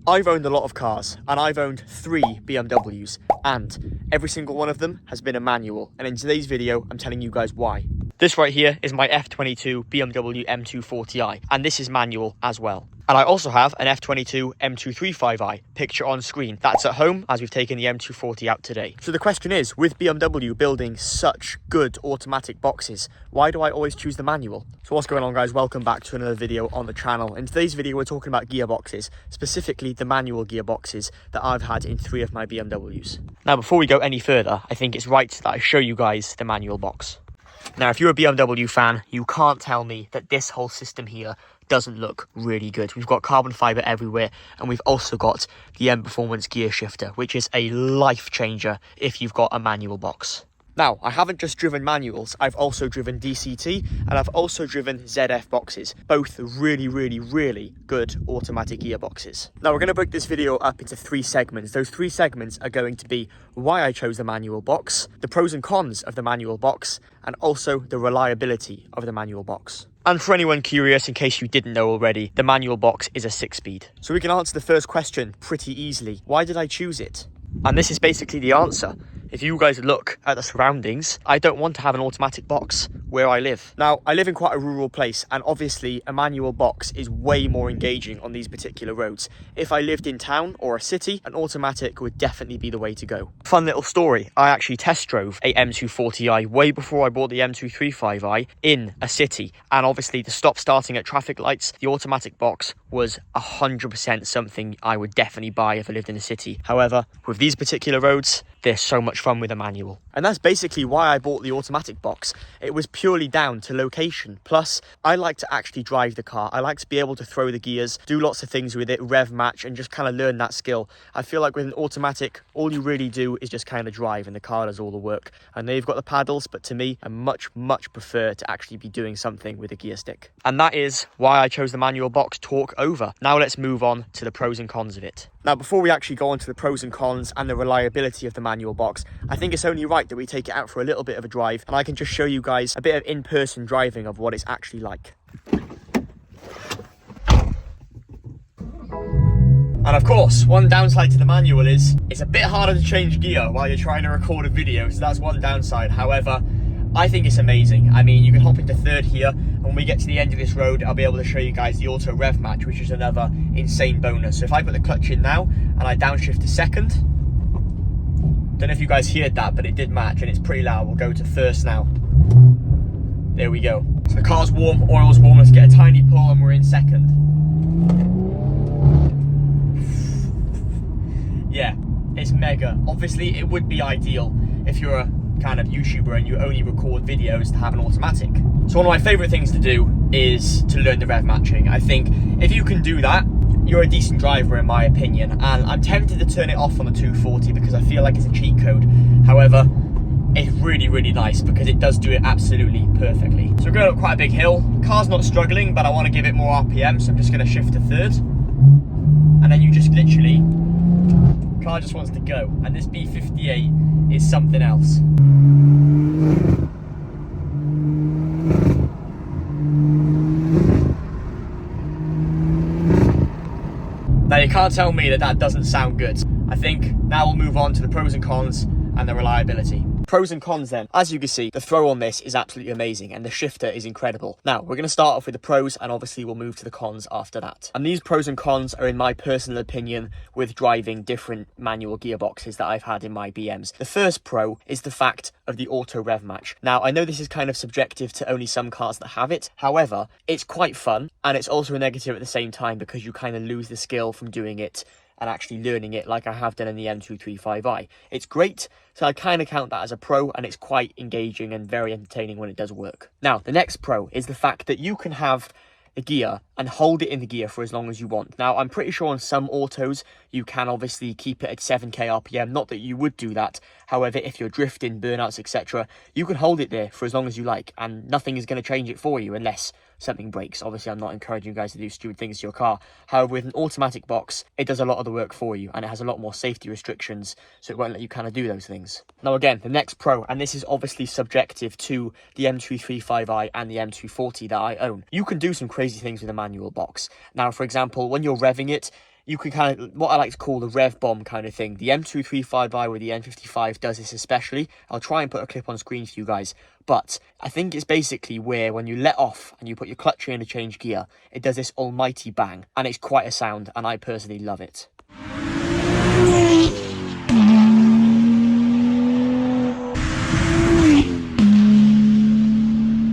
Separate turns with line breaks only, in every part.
I've owned a lot of cars, and I've owned 3 BMWs, and every single one of them has been a manual, and in today's video, I'm telling you guys why. This right here is my F22 BMW M240i, and this is manual as well. And I also have an F22 M235i, picture on screen. That's at home, as we've taken the M240 out today. So the question is, with BMW building such good automatic boxes, why do I always choose the manual? So what's going on, guys? Welcome back to another video on the channel. In today's video, we're talking about gearboxes, specifically the manual gearboxes that I've had in 3 of my BMWs. Now, before we go any further, I think it's right that I show you guys the manual box. Now, if you're a BMW fan, you can't tell me that this whole system here doesn't look really good. We've got carbon fiber everywhere, and we've also got the M Performance gear shifter, which is a life changer if you've got a manual box. Now, I haven't just driven manuals, I've also driven DCT, and I've also driven ZF boxes, both really good automatic gearboxes. Now, we're going to break this video up into 3 segments. Those 3 segments are going to be why I chose the manual box, the pros and cons of the manual box, and also the reliability of the manual box. And for anyone curious, in case you didn't know already, the manual box is a 6-speed. So we can answer the first question pretty easily. Why did I choose it? And this is basically the answer. If you guys look at the surroundings, I don't want to have an automatic box where I live. Now, I live in quite a rural place, and obviously a manual box is way more engaging on these particular roads. If I lived in town or a city, an automatic would definitely be the way to go. Fun little story, I actually test drove a M240i way before I bought the M235i in a city, and obviously the stop starting at traffic lights, the automatic box was 100% something I would definitely buy if I lived in a city. However, with these particular roads, there's so much fun with a manual. And that's basically why I bought the automatic box. It was purely down to location. Plus, I like to actually drive the car. I like to be able to throw the gears, do lots of things with it, rev match, and just kind of learn that skill. I feel like with an automatic, all you really do is just kind of drive, and the car does all the work. I know you've got the paddles, but to me, I much prefer to actually be doing something with a gear stick. And that is why I chose the manual box talk over. Now let's move on to the pros and cons of it. Now, before we actually go on to the pros and cons and the reliability of the manual box, I think it's only right that we take it out for a little bit of a drive, and I can just show you guys a bit of in-person driving of what it's actually like. And of course, one downside to the manual is it's a bit harder to change gear while you're trying to record a video, so that's one downside. However, I think it's amazing. I mean, you can hop into third here, and when we get to the end of this road, I'll be able to show you guys the auto rev match, which is another insane bonus. So if I put the clutch in now, and I downshift to second, don't know if you guys heard that, but it did match, and it's pretty loud. We'll go to first now. There we go. So the car's warm, oil's warm, let's get a tiny pull, and we're in second. Yeah, it's mega. Obviously, it would be ideal if you're a kind of YouTuber and you only record videos to have an automatic. So one of my favorite things to do is to learn the rev matching. I think if you can do that, you're a decent driver in my opinion, and I'm tempted to turn it off on the 240 because I feel like it's a cheat code. However, it's really nice because it does do it absolutely perfectly. So we're going up quite a big hill. Car's not struggling, but I want to give it more RPM, so I'm just going to shift to third. And then you just literally, car just wants to go, and this B58 is something else. Now you can't tell me that that doesn't sound good. I think now we'll move on to the pros and cons and the reliability. Pros and cons then. As you can see, the throw on this is absolutely amazing, and the shifter is incredible. Now, we're going to start off with the pros, and obviously we'll move to the cons after that. And these pros and cons are in my personal opinion with driving different manual gearboxes that I've had in my BMs. The first pro is the fact of the auto rev match. Now, I know this is kind of subjective to only some cars that have it. However, it's quite fun, and it's also a negative at the same time because you kind of lose the skill from doing it and actually learning it like I have done in the M235i. It's great, so I kind of count that as a pro, and it's quite engaging and very entertaining when it does work. Now, the next pro is the fact that you can have a gear and hold it in the gear for as long as you want. Now, I'm pretty sure on some autos, you can obviously keep it at 7k RPM, not that you would do that. However, if you're drifting, burnouts, etc., you can hold it there for as long as you like, and nothing is going to change it for you unless something breaks. Obviously, I'm not encouraging you guys to do stupid things to your car. However, with an automatic box, it does a lot of the work for you, and it has a lot more safety restrictions, so it won't let you kind of do those things. Now again, the next pro, and this is obviously subjective to the M235i and the M240 that I own. You can do some crazy things with a manual box. Now, for example, when you're revving it, you can kind of, what I like to call the rev bomb kind of thing. The M235i with the N55 does this especially. I'll try and put a clip on screen for you guys. But I think it's basically where when you let off and you put your clutch in to change gear, it does this almighty bang. And it's quite a sound, and I personally love it.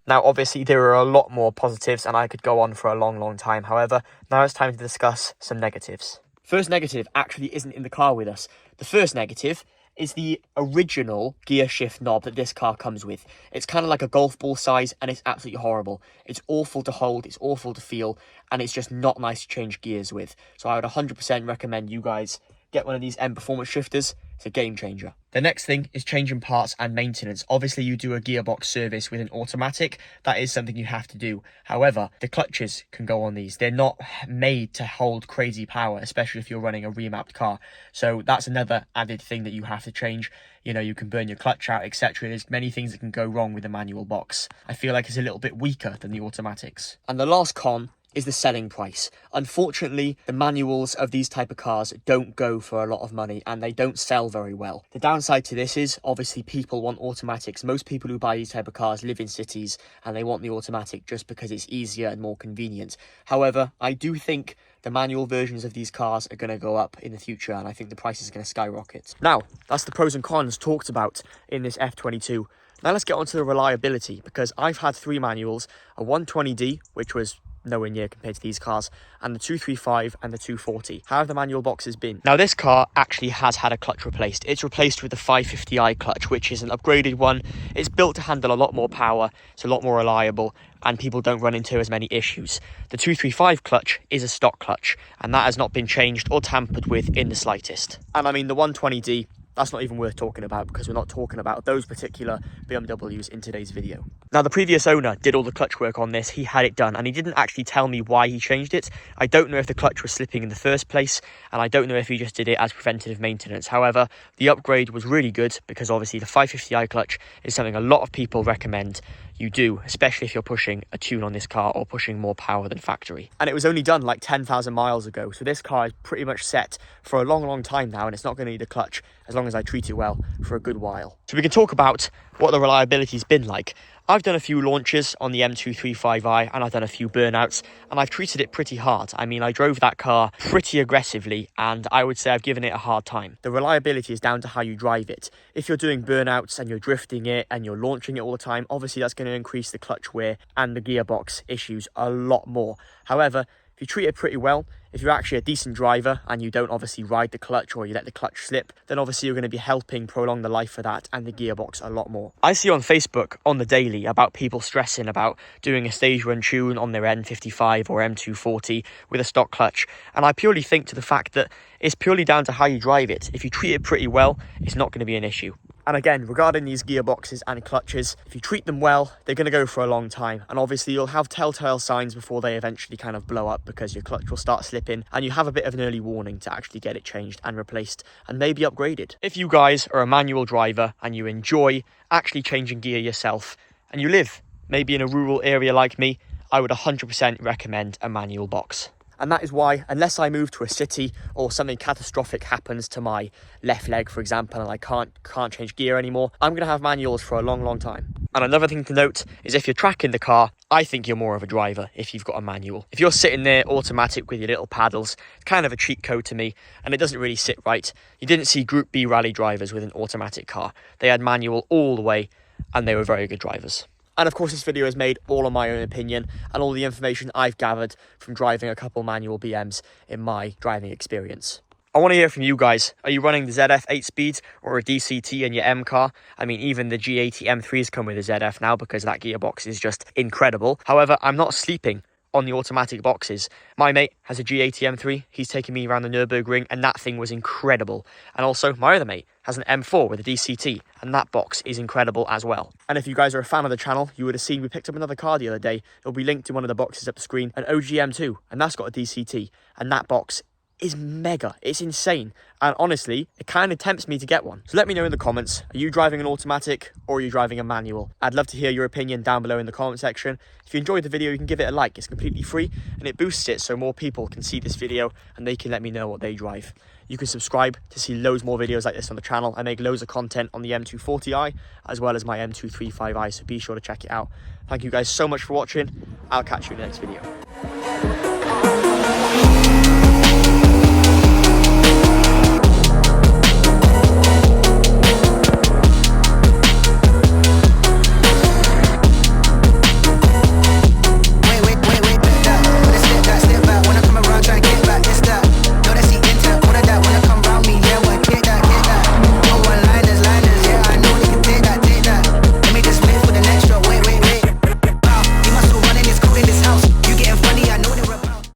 Now, obviously, there are a lot more positives, and I could go on for a long time. However, now it's time to discuss some negatives. First negative actually isn't in the car with us. The first negative is the original gear shift knob that this car comes with. It's kind of like a golf ball size, and it's absolutely horrible. It's awful to hold, it's awful to feel, and it's just not nice to change gears with. So I would 100% recommend you guys get one of these M Performance shifters. It's a game changer. The next thing is changing parts and maintenance. Obviously, you do a gearbox service with an automatic. That is something you have to do. However, the clutches can go on these. They're not made to hold crazy power, especially if you're running a remapped car. So that's another added thing that you have to change. You know, you can burn your clutch out, etc. There's many things that can go wrong with the manual box. I feel like it's a little bit weaker than the automatics. And the last con is the selling price. Unfortunately, the manuals of these type of cars don't go for a lot of money, and they don't sell very well. The downside to this is obviously people want automatics. Most people who buy these type of cars live in cities, and they want the automatic just because it's easier and more convenient. However, I do think the manual versions of these cars are going to go up in the future, and I think the price is going to skyrocket. Now, that's the pros and cons talked about in this F22. Now let's get on to the reliability, because I've had 3 manuals, a 120D, which was nowhere near compared to these cars, and the 235 and the 240. How have the manual boxes been? Now, this car actually has had a clutch replaced. It's replaced with the 550i clutch, which is an upgraded one. It's built to handle a lot more power, it's a lot more reliable, and people don't run into as many issues. The 235 clutch is a stock clutch, and that has not been changed or tampered with in the slightest. And I mean, the 120D, that's not even worth talking about, because we're not talking about those particular BMWs in today's video. Now, the previous owner did all the clutch work on this. He had it done, and he didn't actually tell me why he changed it. I don't know if the clutch was slipping in the first place, and I don't know if he just did it as preventative maintenance. However, the upgrade was really good, because obviously the 550i clutch is something a lot of people recommend you do, especially if you're pushing a tune on this car or pushing more power than factory. And it was only done like 10,000 miles ago, so this car is pretty much set for a long time now, and it's not going to need a clutch as long as I treat it well for a good while. So we can talk about what the reliability's been like. I've done a few launches on the M235i, and I've done a few burnouts, and I've treated it pretty hard. I mean, I drove that car pretty aggressively, and I would say I've given it a hard time. The reliability is down to how you drive it. If you're doing burnouts and you're drifting it and you're launching it all the time, obviously that's going to increase the clutch wear and the gearbox issues a lot more. However, if you treat it pretty well, if you're actually a decent driver and you don't obviously ride the clutch or you let the clutch slip, then obviously you're going to be helping prolong the life of that and the gearbox a lot more. I see on Facebook on the daily about people stressing about doing a stage run tune on their N55 or M240 with a stock clutch, and I purely think to the fact that it's purely down to how you drive it. If you treat it pretty well, it's not going to be an issue. And again, regarding these gearboxes and clutches, if you treat them well, they're going to go for a long time. And obviously you'll have telltale signs before they eventually kind of blow up, because your clutch will start slipping and you have a bit of an early warning to actually get it changed and replaced and maybe upgraded. If you guys are a manual driver and you enjoy actually changing gear yourself, and you live maybe in a rural area like me, I would 100% recommend a manual box. And that is why, unless I move to a city or something catastrophic happens to my left leg, for example, and I can't change gear anymore, I'm going to have manuals for a long time. And another thing to note is if you're tracking the car, I think you're more of a driver if you've got a manual. If you're sitting there automatic with your little paddles, it's kind of a cheat code to me, and it doesn't really sit right. You didn't see Group B rally drivers with an automatic car. They had manual all the way, and they were very good drivers. And of course, this video is made all on my own opinion and all the information I've gathered from driving a couple manual BMs in my driving experience. I want to hear from you guys. Are you running the ZF 8-speed or a DCT in your M car? I mean, even the G80 M3s come with a ZF now, because that gearbox is just incredible. However, I'm not sleeping on the automatic boxes. My mate has a G80 M3. He's taken me around the Nürburgring, and that thing was incredible. And also, my other mate has an M4 with a DCT, and that box is incredible as well. And if you guys are a fan of the channel, you would have seen we picked up another car the other day. It'll be linked in one of the boxes up the screen, an OG M2, and that's got a DCT, and that box is mega. It's insane. And honestly, it kind of tempts me to get one. So let me know in the comments, are you driving an automatic or are you driving a manual? I'd love to hear your opinion down below in the comment section. If you enjoyed the video, you can give it a like. It's completely free and it boosts it so more people can see this video and they can let me know what they drive. You can subscribe to see loads more videos like this on the channel. I make loads of content on the M240i as well as my M235i, so be sure to check it out. Thank you guys so much for watching. I'll catch you in the next video.